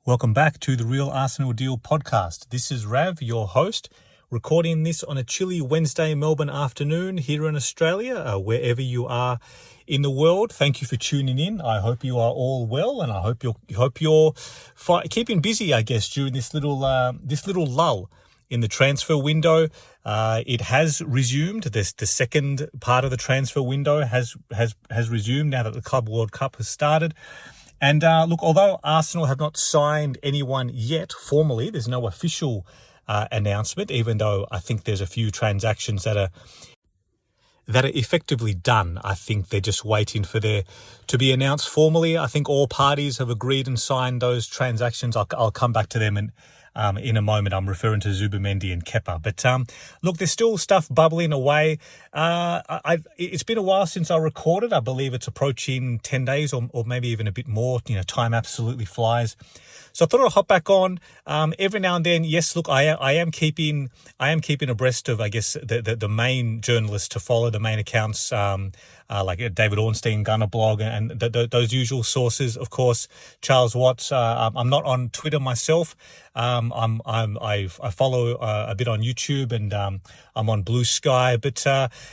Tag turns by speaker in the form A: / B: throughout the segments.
A: Welcome back to the Real Arsenal Deal podcast. This is Rav, your host, recording this on a chilly Wednesday Melbourne afternoon here in Australia, wherever you are in the world. Thank you for tuning in. I hope you are all well, and I hope you're keeping busy, I guess, during this little lull in the transfer window. It has resumed. The second part of the transfer window has resumed now that the Club World Cup has started. And look, although Arsenal have not signed anyone yet formally, there's no official announcement, even though I think there's a few transactions that are effectively done. I think they're just waiting for there to be announced formally. I think all parties have agreed and signed those transactions. I'll come back to them in a moment. I'm referring to Zubimendi and Kepa. But look, there's still stuff bubbling away. It's been a while since I recorded. I believe it's approaching 10 days or maybe even a bit more. You know, time absolutely flies. So I thought I'd hop back on every now and then. Yes, look, I am keeping abreast of, I guess, the main journalists to follow, the main accounts, like David Ornstein, Gunner Blog, and those usual sources. Of course, Charles Watts. I'm not on Twitter myself. I follow a bit on YouTube, and I'm on Blue Sky. But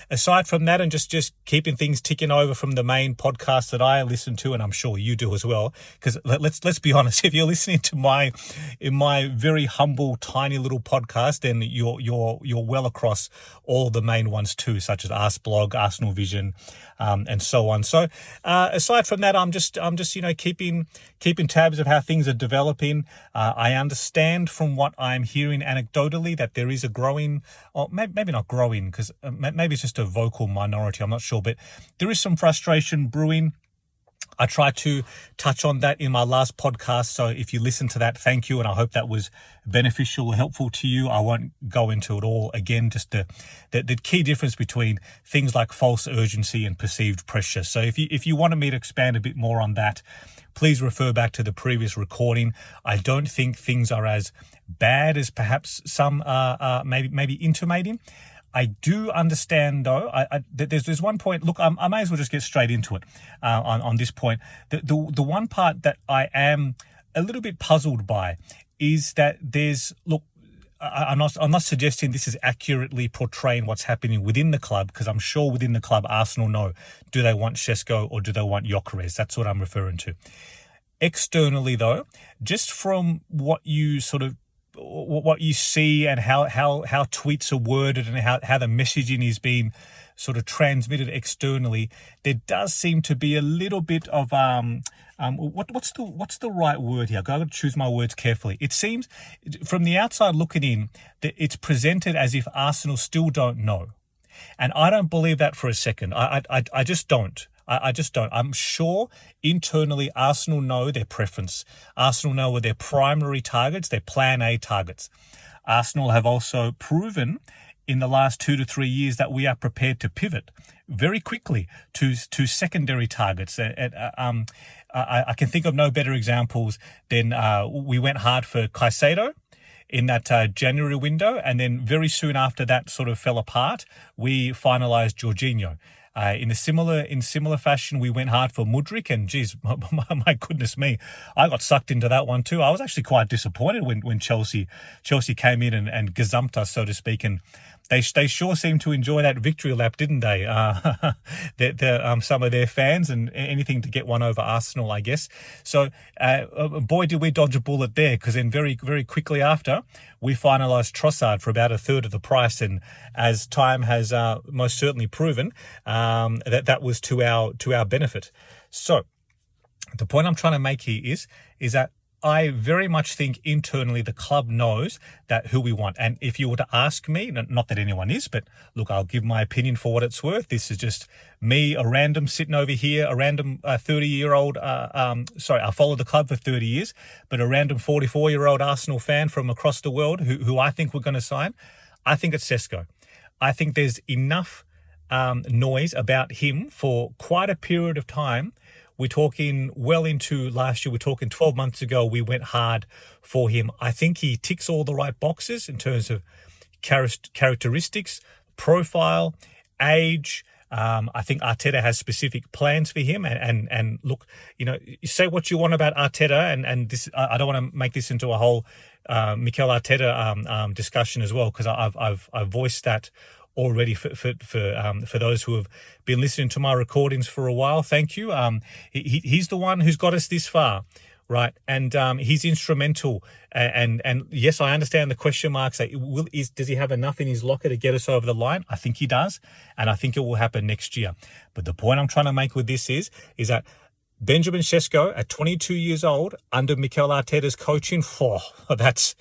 A: aside from that, and just keeping things ticking over from the main podcast that I listen to, and I'm sure you do as well. Because let's be honest, if you're listening to my very humble, tiny little podcast, then you're well across all the main ones too, such as Ars Blog, Arsenal Vision, and so on. So aside from that, I'm just keeping tabs of how things are developing. I understand from what I'm hearing anecdotally that there is a growing, or maybe not growing, because maybe it's just a vocal minority, I'm not sure, but there is some frustration brewing. I tried to touch on that in my last podcast, so if you listen to that, thank you, and I hope that was beneficial or helpful to you. I won't go into it all again, just the key difference between things like false urgency and perceived pressure. So if you wanted me to expand a bit more on that, please refer back to the previous recording. I don't think things are as bad as perhaps some maybe intimating. I do understand, though, there's one point. Look, I may as well just get straight into it on this point. The one part that I am a little bit puzzled by is that I'm not suggesting this is accurately portraying what's happening within the club, because I'm sure within the club, Arsenal know, do they want Sesko or do they want Gyokeres? That's what I'm referring to. Externally, though, just from what you see and how tweets are worded and how the messaging is being sort of transmitted externally, there does seem to be a little bit of what's the right word here? I've got to choose my words carefully. It seems from the outside looking in that it's presented as if Arsenal still don't know, and I don't believe that for a second. I just don't. I just don't. I'm sure internally Arsenal know their preference. Arsenal know their primary targets, their plan A targets. Arsenal have also proven in the last 2 to 3 years that we are prepared to pivot very quickly to secondary targets. I can think of no better examples than we went hard for Caicedo in that January window, and then very soon after that sort of fell apart, we finalised Jorginho. In similar fashion, we went hard for Mudryk, and geez, my goodness me, I got sucked into that one too. I was actually quite disappointed when Chelsea came in and gazumped us, so to speak, and they sure seemed to enjoy that victory lap, didn't they? Some of their fans, and anything to get one over Arsenal, I guess. So, boy, did we dodge a bullet there, because then very, very quickly after, we finalised Trossard for about a third of the price, and as time has most certainly proven, that was to our benefit. So, the point I'm trying to make here is that I very much think internally the club knows that who we want. And if you were to ask me, not that anyone is, but look, I'll give my opinion for what it's worth. This is just me, a random sitting over here, a random 30-year-old, I followed the club for 30 years, but a random 44-year-old Arsenal fan from across the world who I think we're going to sign. I think it's Sesko. I think there's enough noise about him for quite a period of time. We're talking well into last year. We're talking 12 months ago. We went hard for him. I think he ticks all the right boxes in terms of characteristics, profile, age, I think Arteta has specific plans for him. And look, you say what you want about Arteta, and this, I don't want to make this into a whole Mikel Arteta discussion as well, because I've voiced that already for those who have been listening to my recordings for a while. Thank you. He's the one who's got us this far. Right, and he's instrumental, and yes, I understand the question marks. Does he have enough in his locker to get us over the line? I think he does, and I think it will happen next year. But the point I'm trying to make with this is that Benjamin Šeško, at 22 years old, under Mikel Arteta's coaching, that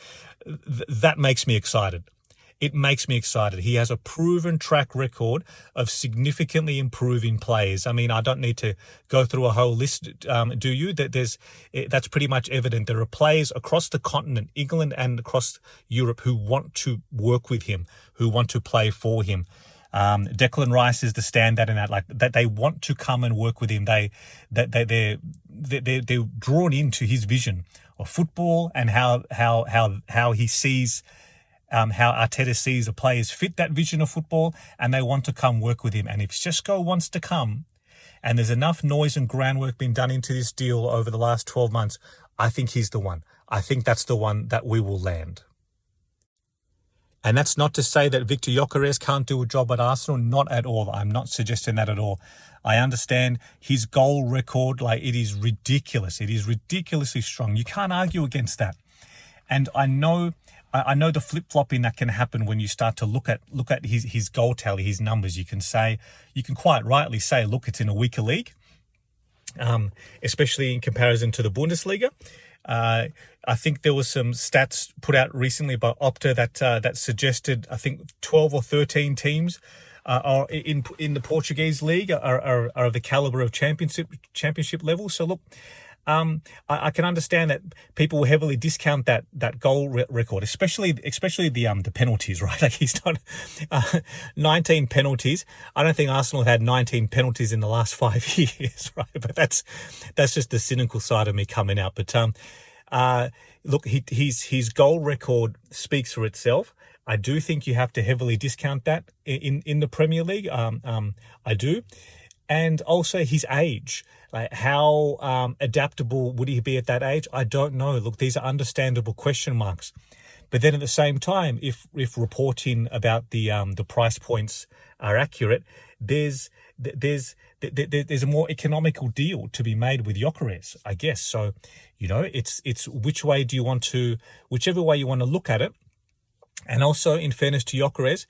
A: makes me excited. It makes me excited. He has a proven track record of significantly improving players. I mean, I don't need to go through a whole list, do you? That's pretty much evident. There are players across the continent, England and across Europe, who want to work with him, who want to play for him. Declan Rice is the standout in that. Like that, they want to come and work with him. They're drawn into his vision of football and how he sees. How Arteta sees the players fit that vision of football, and they want to come work with him. And if Sesko wants to come, and there's enough noise and groundwork being done into this deal over the last 12 months, I think he's the one. I think that's the one that we will land. And that's not to say that Viktor Gyökeres can't do a job at Arsenal. Not at all. I'm not suggesting that at all. I understand his goal record, it is ridiculous. It is ridiculously strong. You can't argue against that. And I know the flip-flopping that can happen when you start to look at his goal tally, his numbers. You can quite rightly say, look, it's in a weaker league, especially in comparison to the Bundesliga. I think there was some stats put out recently by Opta that suggested, I think 12 or 13 teams are in the Portuguese league are of the caliber of championship level. So look, I can understand that people will heavily discount that goal record, especially the penalties, right? Like he's done 19 penalties. I don't think Arsenal have had 19 penalties in the last 5 years, right? But that's just the cynical side of me coming out. But look, his goal record speaks for itself. I do think you have to heavily discount that in the Premier League. I do. And also his age, like how adaptable would he be at that age? I don't know. Look, these are understandable question marks. But then at the same time, if reporting about the price points are accurate, there's a more economical deal to be made with Gyokeres, I guess. So, it's whichever way you want to look at it. And also, in fairness to Gyokeres,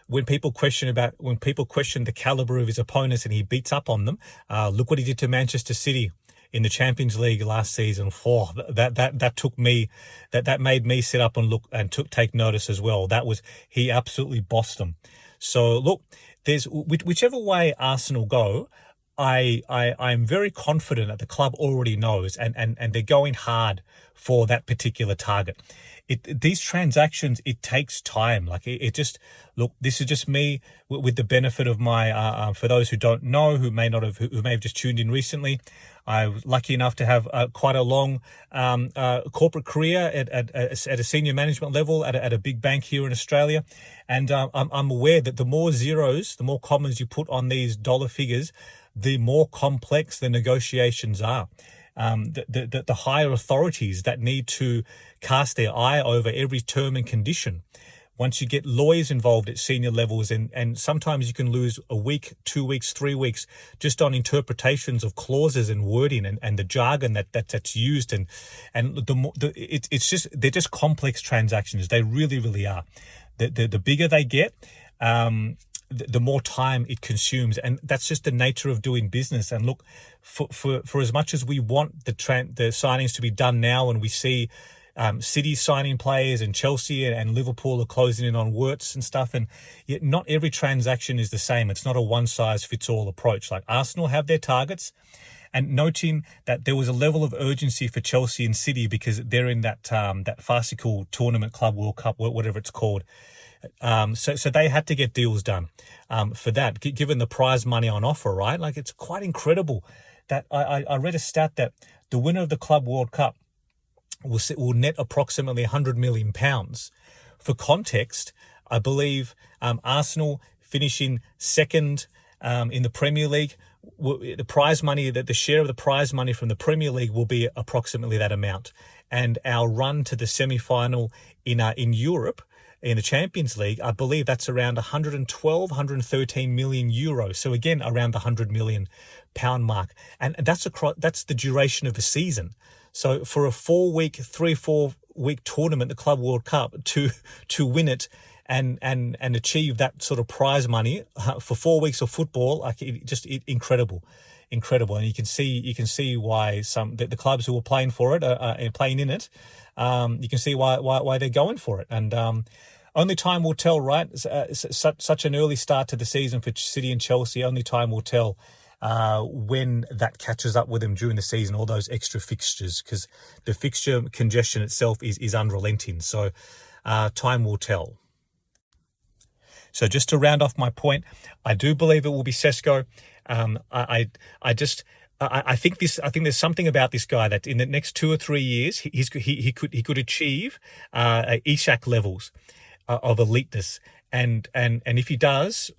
A: when people question the caliber of his opponents and he beats up on them, look what he did to Manchester City in the Champions League last season. That made me sit up and look and take notice as well. He absolutely bossed them. So look, there's whichever way Arsenal go, I'm very confident that the club already knows and they're going hard for that particular target. These transactions, it takes time. This is just me with the benefit of my, for those who don't know, who may have just tuned in recently. I was lucky enough to have quite a long corporate career at a senior management level at a big bank here in Australia. And I'm aware that the more zeros, the more commas you put on these dollar figures, the more complex the negotiations are. The higher authorities that need to cast their eye over every term and condition. Once you get lawyers involved at senior levels, and sometimes you can lose a week, 2 weeks, 3 weeks just on interpretations of clauses and wording and the jargon that's used, and they're just complex transactions. They really, really are. The bigger they get, the more time it consumes, and that's just the nature of doing business. And look, for as much as we want the signings to be done now, and we see City signing players and Chelsea and Liverpool are closing in on Wirtz and stuff, and yet not every transaction is the same. It's not a one-size-fits-all approach. Like Arsenal have their targets, and noting that there was a level of urgency for Chelsea and City because they're in that farcical tournament, Club World Cup, whatever it's called. So they had to get deals done for that, given the prize money on offer, right? Like it's quite incredible that I read a stat that the winner of the Club World Cup will net approximately £100 million. For context, I believe Arsenal finishing second in the Premier League, the prize money, the share of the prize money from the Premier League will be approximately that amount. And our run to the semi-final in Europe, in the Champions League, I believe that's around 112, 113 million euros. So again, around the £100 million mark. And that's the duration of the season. So for a 3-4 week tournament, the Club World Cup, to win it and achieve that sort of prize money for 4 weeks of football, incredible. And you can see why the clubs who are playing for it and playing in it, you can see why they're going for it. And only time will tell, right? Such an early start to the season for City and Chelsea. Only time will tell when that catches up with them during the season, all those extra fixtures, because the fixture congestion itself is unrelenting. So time will tell. So just to round off my point, I do believe it will be Sesko. I think there's something about this guy that in the next 2 or 3 years he could achieve Isak levels of eliteness, and if he does,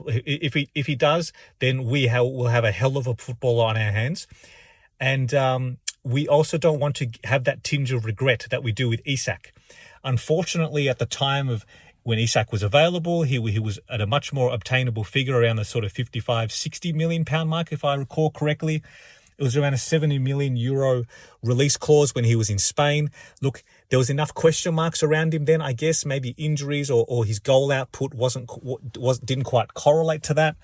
A: if he does, then we'll have a hell of a footballer on our hands, and we also don't want to have that tinge of regret that we do with Isak. Unfortunately, at the time of when Isak was available, he was at a much more obtainable figure, around the sort of 55, 60 million pound mark, if I recall correctly. It was around a 70 million euro release clause when he was in Spain. Look, there was enough question marks around him then, I guess, maybe injuries or his goal output didn't quite correlate to that.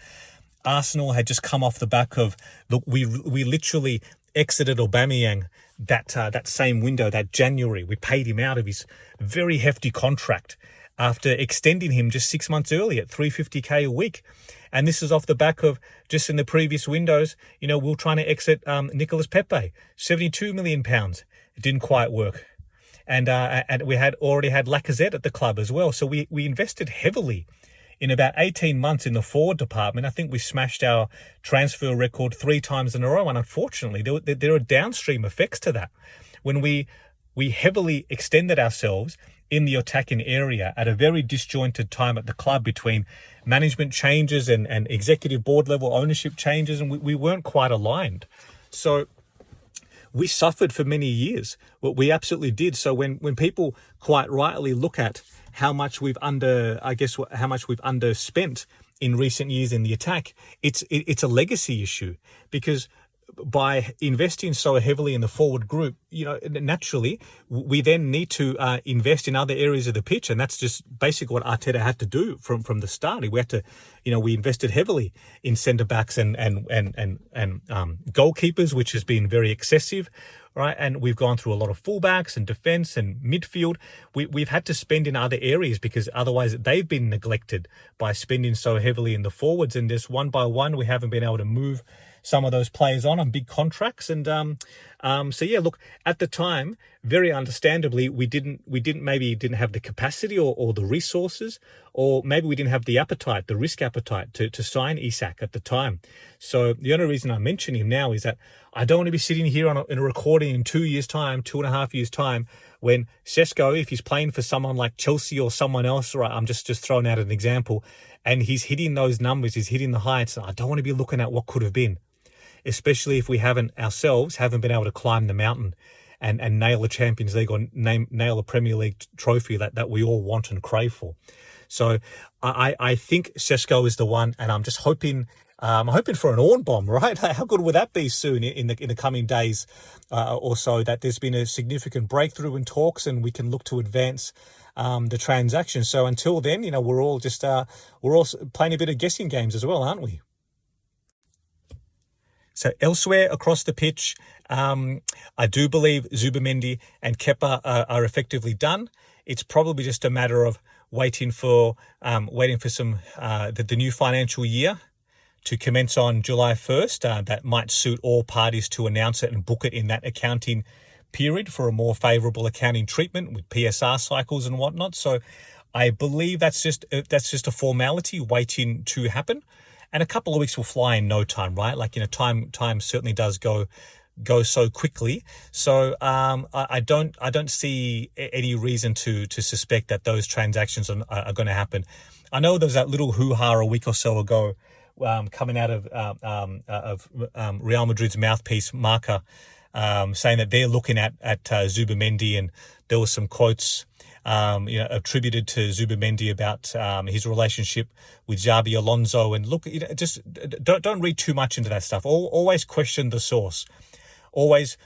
A: Arsenal had just come off the back of, look, we literally exited Aubameyang that same window, that January. We paid him out of his very hefty contract after extending him just 6 months earlier at $350K a week. And this is off the back of, just in the previous windows, we were trying to exit Nicolas Pepe, £72 million. It didn't quite work. And we had already had Lacazette at the club as well. So we invested heavily in about 18 months in the forward department. I think we smashed our transfer record 3 times in a row. And unfortunately, there are downstream effects to that. When we heavily extended ourselves in the attacking area at a very disjointed time at the club, between management changes and executive board level ownership changes, and we weren't quite aligned. So we suffered for many years. Well, we absolutely did. So when people quite rightly look at how much we've underspent in recent years in the attack, it's a legacy issue, because by investing so heavily in the forward group, naturally we then need to invest in other areas of the pitch, and that's just basically what Arteta had to do from the start. We had to, we invested heavily in centre backs and goalkeepers, which has been very excessive, right? And we've gone through a lot of fullbacks and defence and midfield. We've had to spend in other areas because otherwise they've been neglected by spending so heavily in the forwards. And just one by one, we haven't been able to move some of those players on big contracts. And so yeah, look, at the time, very understandably, we didn't have the capacity or the resources, or maybe we didn't have the appetite, the risk appetite to sign Isak at the time. So the only reason I mention him now is that I don't want to be sitting here in a recording in 2 years' time, 2.5 years' time, when Sesko, if he's playing for someone like Chelsea or someone else, right, I'm just throwing out an example, and he's hitting those numbers, he's hitting the heights. I don't want to be looking at what could have been, especially if we haven't been able to climb the mountain and nail a Champions League or nail a Premier League trophy that we all want and crave for. So I think Sesko is the one, and I'm just hoping. I'm hoping for an Orn bomb, right? How good would that be soon in the coming days or so, that there's been a significant breakthrough in talks and we can look to advance the transaction. So until then, we're all playing a bit of guessing games as well, aren't we? So elsewhere across the pitch, I do believe Zubimendi and Kepa are effectively done. It's probably just a matter of waiting for some the new financial year to commence on July 1st. That might suit all parties to announce it and book it in that accounting period for a more favourable accounting treatment with PSR cycles and whatnot. So I believe that's just a formality waiting to happen. And a couple of weeks will fly in no time, right? Time certainly does go go so quickly. So I don't see any reason to suspect that those transactions are going to happen. I know there was that little hoo-ha a week or so ago coming out of Real Madrid's mouthpiece, Marca, saying that they're looking at Zubimendi, and there were some quotes attributed to Zubimendi about his relationship with Xabi Alonso. And look, just don't read too much into that stuff. Always question the source. Always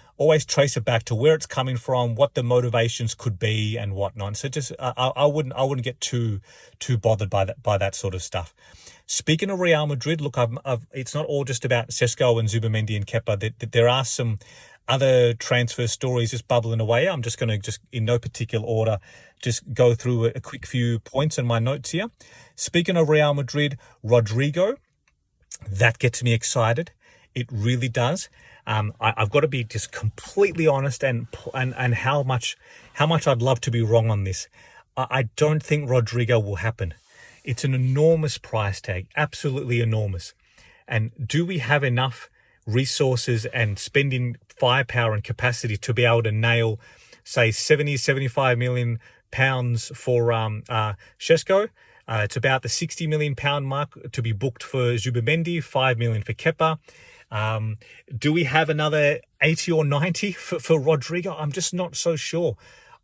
A: trace it back to where it's coming from, what the motivations could be, and whatnot. So just I wouldn't get too bothered by that sort of stuff. Speaking of Real Madrid, look, it's not all just about Sesko and Zubimendi and Kepa. There are some other transfer stories just bubbling away. I'm just going to in no particular order, just go through a quick few points in my notes here. Speaking of Real Madrid, Rodrygo, that gets me excited. It really does. I've got to be just completely honest and how much I'd love to be wrong on this. I don't think Rodrygo will happen. It's an enormous price tag, absolutely enormous. And do we have enough resources and spending firepower and capacity to be able to nail, say, 75 million pounds for Šeško? It's about the 60 million pound mark to be booked for Zubimendi, 5 million for Kepa. Do we have another 80 or 90 for Rodrygo? I'm just not so sure.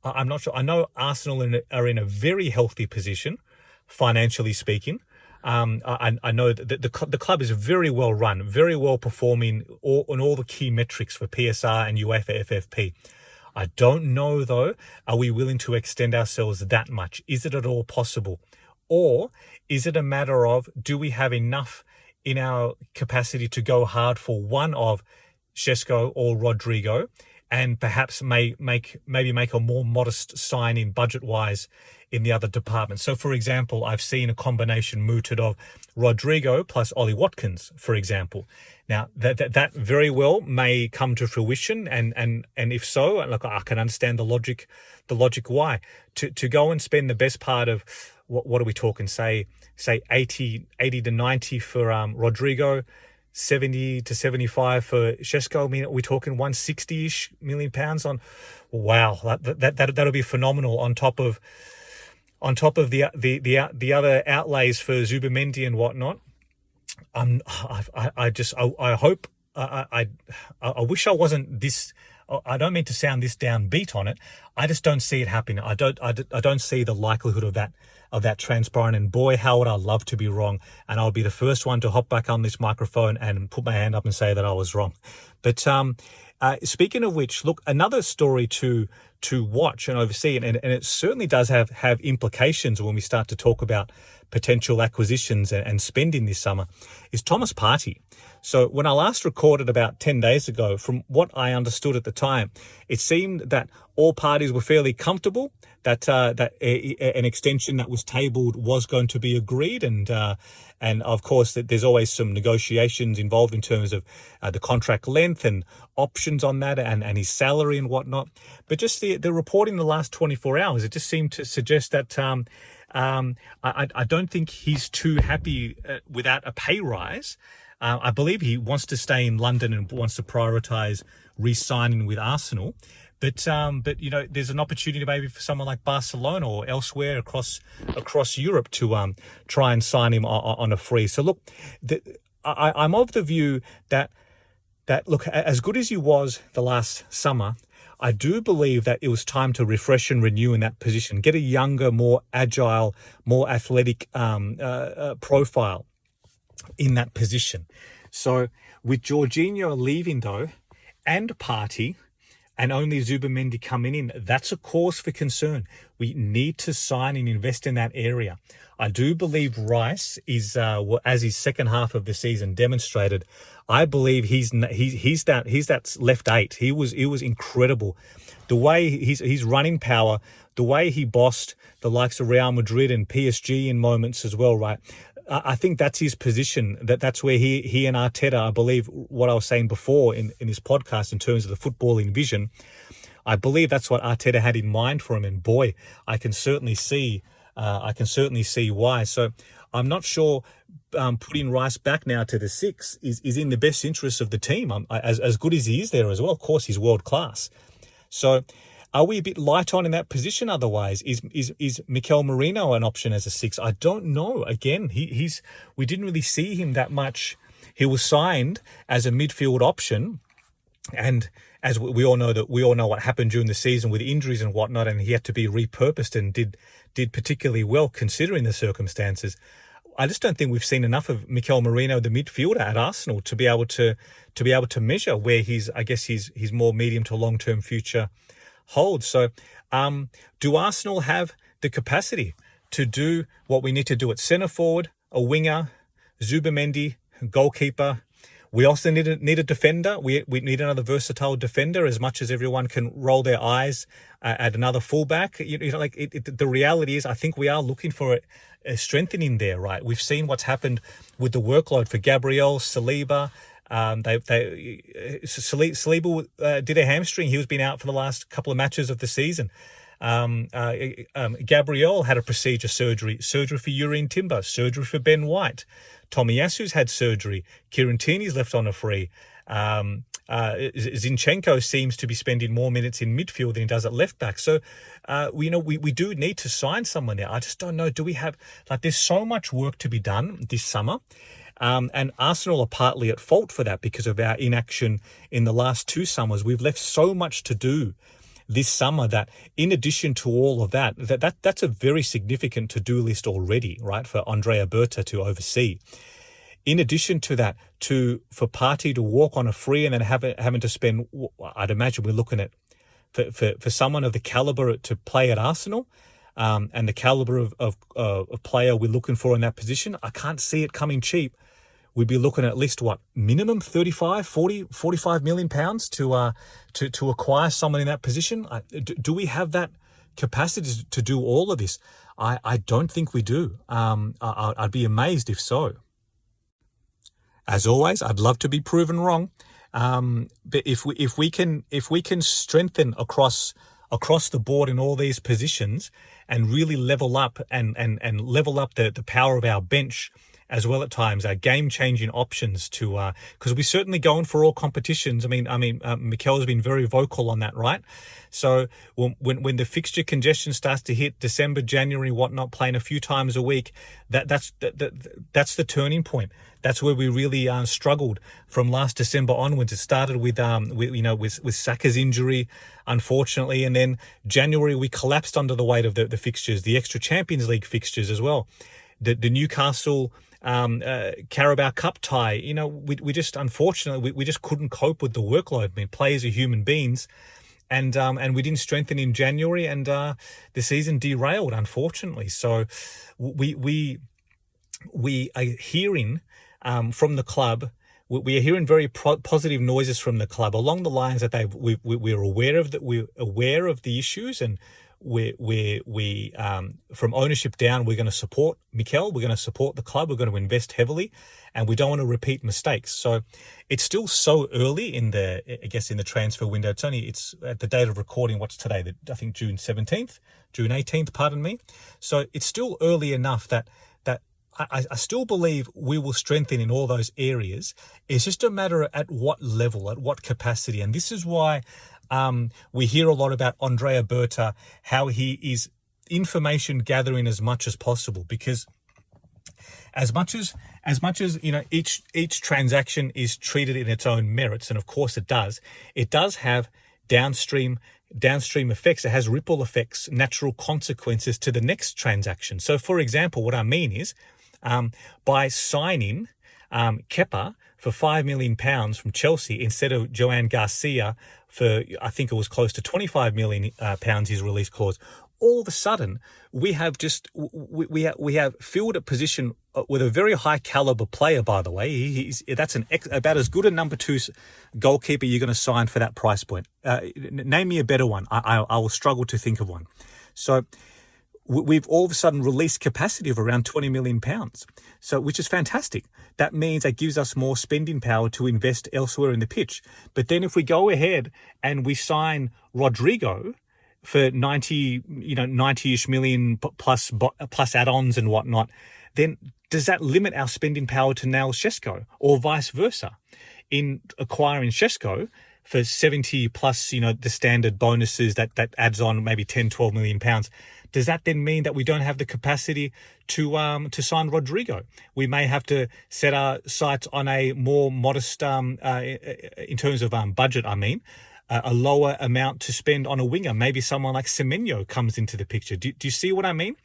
A: I'm not sure. I know Arsenal are in a very healthy position, financially speaking. I know that the club is very well run, very well performing on all the key metrics for PSR and UEFA FFP. I don't know, though, are we willing to extend ourselves that much? Is it at all possible? Or is it a matter of, do we have enough in our capacity to go hard for one of Šeško or Rodrygo, and perhaps maybe make a more modest sign-in budget-wise in the other departments? So, for example, I've seen a combination mooted of Rodrygo plus Ollie Watkins, for example. Now, that very well may come to fruition, and if so, look, I can understand the logic why. To go and spend the best part of, what are we talking, say 80 to 90 for Rodrygo, 70 to 75 for Šeško. I mean, we're talking 160-ish million pounds on. Wow, that'll be phenomenal. On top of the other outlays for Zubimendi and whatnot. I hope. I wish I wasn't this. I don't mean to sound this downbeat on it. I just don't see it happening. I don't see the likelihood of that transpiring. And boy, how would I love to be wrong. And I'll be the first one to hop back on this microphone and put my hand up and say that I was wrong. But speaking of which, look, another story to watch and oversee, and it certainly does have implications when we start to talk about potential acquisitions and spending this summer, is Thomas Partey. So when I last recorded about 10 days ago, from what I understood at the time, it seemed that all parties were fairly comfortable that an extension that was tabled was going to be agreed, and of course that there's always some negotiations involved in terms of the contract length and options on that, and his salary and whatnot. But just the reporting in the last 24 hours, it just seemed to suggest that I don't think he's too happy without a pay rise. I believe he wants to stay in London and wants to prioritise re-signing with Arsenal. But there's an opportunity maybe for someone like Barcelona or elsewhere across Europe to try and sign him on a free. So look, I'm of the view that look, as good as he was the last summer, I do believe that it was time to refresh and renew in that position, get a younger, more agile, more athletic profile in that position. So with Jorginho leaving though, and Partey, and only Zubimendi coming in, that's a cause for concern. We need to sign and invest in that area. I do believe Rice is, as his second half of the season demonstrated, I believe he's that left eight. He was incredible. The way his running power, the way he bossed the likes of Real Madrid and PSG in moments as well, right? I think that's his position. That's where he and Arteta, I believe what I was saying before in this podcast in terms of the footballing vision, I believe that's what Arteta had in mind for him. And boy, I can certainly see why. So I'm not sure putting Rice back now to the 6 is in the best interest of the team. As good as he is there as well, of course, he's world class. So are we a bit light on in that position otherwise? Is Mikel Merino an option as a 6? I don't know. Again, we didn't really see him that much. He was signed as a midfield option, and as we all know what happened during the season with injuries and whatnot, and he had to be repurposed and did particularly well considering the circumstances. I just don't think we've seen enough of Mikel Merino, the midfielder at Arsenal, to be able to measure where his more medium to long term future holds. So, do Arsenal have the capacity to do what we need to do at centre forward, a winger, Zubimendi, goalkeeper? We also need a defender. We need another versatile defender. As much as everyone can roll their eyes at another fullback, the reality is, I think we are looking for a strengthening there. Right? We've seen what's happened with the workload for Gabriel, Saliba. Saliba did a hamstring. He was been out for the last couple of matches of the season. Gabriel had a procedure surgery for urine timber, surgery for Ben White. Tomiyasu's had surgery. Kieran Tierney's left on a free. Zinchenko seems to be spending more minutes in midfield than he does at left back. So, we do need to sign someone there. I just don't know. Do we have, there's so much work to be done this summer. And Arsenal are partly at fault for that because of our inaction in the last 2 summers. We've left so much to do this summer that, in addition to all of that's a very significant to-do list already, right, for Andrea Berta to oversee. In addition to that, for Partey to walk on a free and then having to spend, I'd imagine we're looking at, for someone of the caliber to play at Arsenal, and the caliber of player we're looking for in that position, I can't see it coming cheap. We'd be looking at least minimum 35, 40, 45 million pounds to acquire someone in that position. Do we have that capacity to do all of this? I don't think we do. I'd be amazed if so. As always, I'd love to be proven wrong. But if we can strengthen across the board in all these positions and really level up and level up the power of our bench as well at times, our game-changing options because we're certainly going for all competitions. Mikel has been very vocal on that, right? So when the fixture congestion starts to hit December, January, whatnot, playing a few times a week, that's the turning point. That's where we really struggled from last December onwards. It started with Saka's injury, unfortunately, and then January we collapsed under the weight of the fixtures, the extra Champions League fixtures as well, the Newcastle Carabao Cup tie. We just unfortunately we just couldn't cope with the workload. Players are human beings, and we didn't strengthen in January, and the season derailed, unfortunately. So we are hearing from the club. We are hearing very positive noises from the club along the lines that we're aware of that. We're aware of the issues, and we from ownership down, we're going to support Mikel. We're going to support the club. We're going to invest heavily, and we don't want to repeat mistakes. So it's still so early in the transfer window. It's at the date of recording. What's today? I think June 18th. Pardon me. So it's still early enough that I still believe we will strengthen in all those areas. It's just a matter at what level, at what capacity. And this is why we hear a lot about Andrea Berta, how he is information gathering as much as possible, because as much as each transaction is treated in its own merits, and of course it does have downstream effects. It has ripple effects, natural consequences to the next transaction. So, for example, what I mean is, by signing Kepa for £5 million from Chelsea instead of Joan Garcia for, I think it was close to £25 million his release clause, all of a sudden we have filled a position with a very high caliber player. By the way, that's about as good a number 2 goalkeeper you're going to sign for that price point. Name me a better one. I will struggle to think of one. So we've all of a sudden released capacity of around £20 million, so which is fantastic. That means that gives us more spending power to invest elsewhere in the pitch. But then if we go ahead and we sign Rodrygo for 90-ish million plus add-ons and whatnot, then does that limit our spending power to nail Šeško, or vice versa? In acquiring Šeško for 70 plus, the standard bonuses that adds on maybe 10, 12 million pounds, does that then mean that we don't have the capacity to sign Rodrygo? We may have to set our sights on a more modest, in terms of budget, a lower amount to spend on a winger. Maybe someone like Semenyo comes into the picture. Do you see what I mean?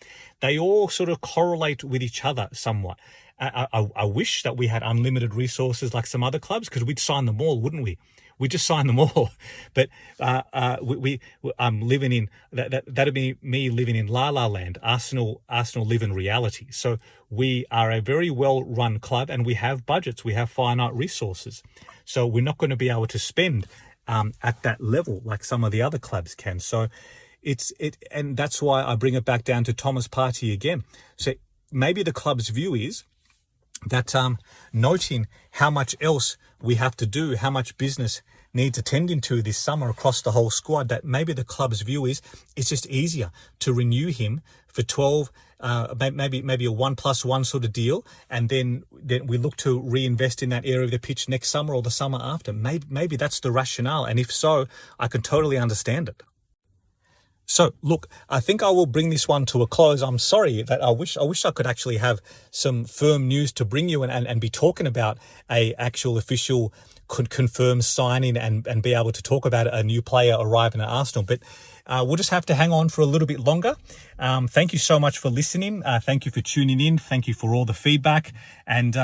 A: They all sort of correlate with each other somewhat. I wish that we had unlimited resources like some other clubs, because we'd sign them all, wouldn't we? We just sign them all. But I'm living in that'd be me living in La La Land. Arsenal live in reality. So we are a very well run club, and we have budgets. We have finite resources. So we're not going to be able to spend at that level like some of the other clubs can. So and that's why I bring it back down to Thomas Partey again. So maybe the club's view is that noting how much else we have to do, how much business needs attending to this summer across the whole squad, that maybe the club's view is it's just easier to renew him for 12, maybe a 1+1 sort of deal, and then we look to reinvest in that area of the pitch next summer or the summer after. Maybe that's the rationale, and if so, I can totally understand it. So, look, I think I will bring this one to a close. I'm sorry that I wish I could actually have some firm news to bring you and be talking about a actual official confirmed signing and be able to talk about a new player arriving at Arsenal. But we'll just have to hang on for a little bit longer. Thank you so much for listening. Thank you for tuning in. Thank you for all the feedback. And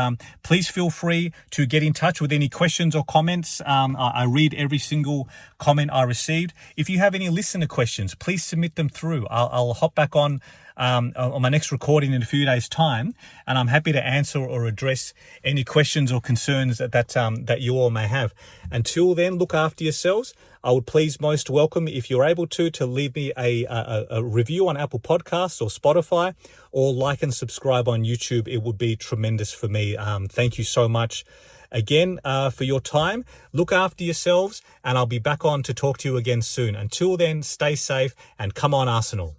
A: please feel free to get in touch with any questions or comments. I read every single comment I received. If you have any listener questions, please submit them through. I'll hop back on my next recording in a few days' time, and I'm happy to answer or address any questions or concerns that you all may have. Until then, look after yourselves. I would please most welcome, if you're able to leave me a review on Apple Podcasts or Spotify, or like and subscribe on YouTube. It would be tremendous for me. Thank you so much again for your time. Look after yourselves, and I'll be back on to talk to you again soon. Until then, stay safe and come on, Arsenal.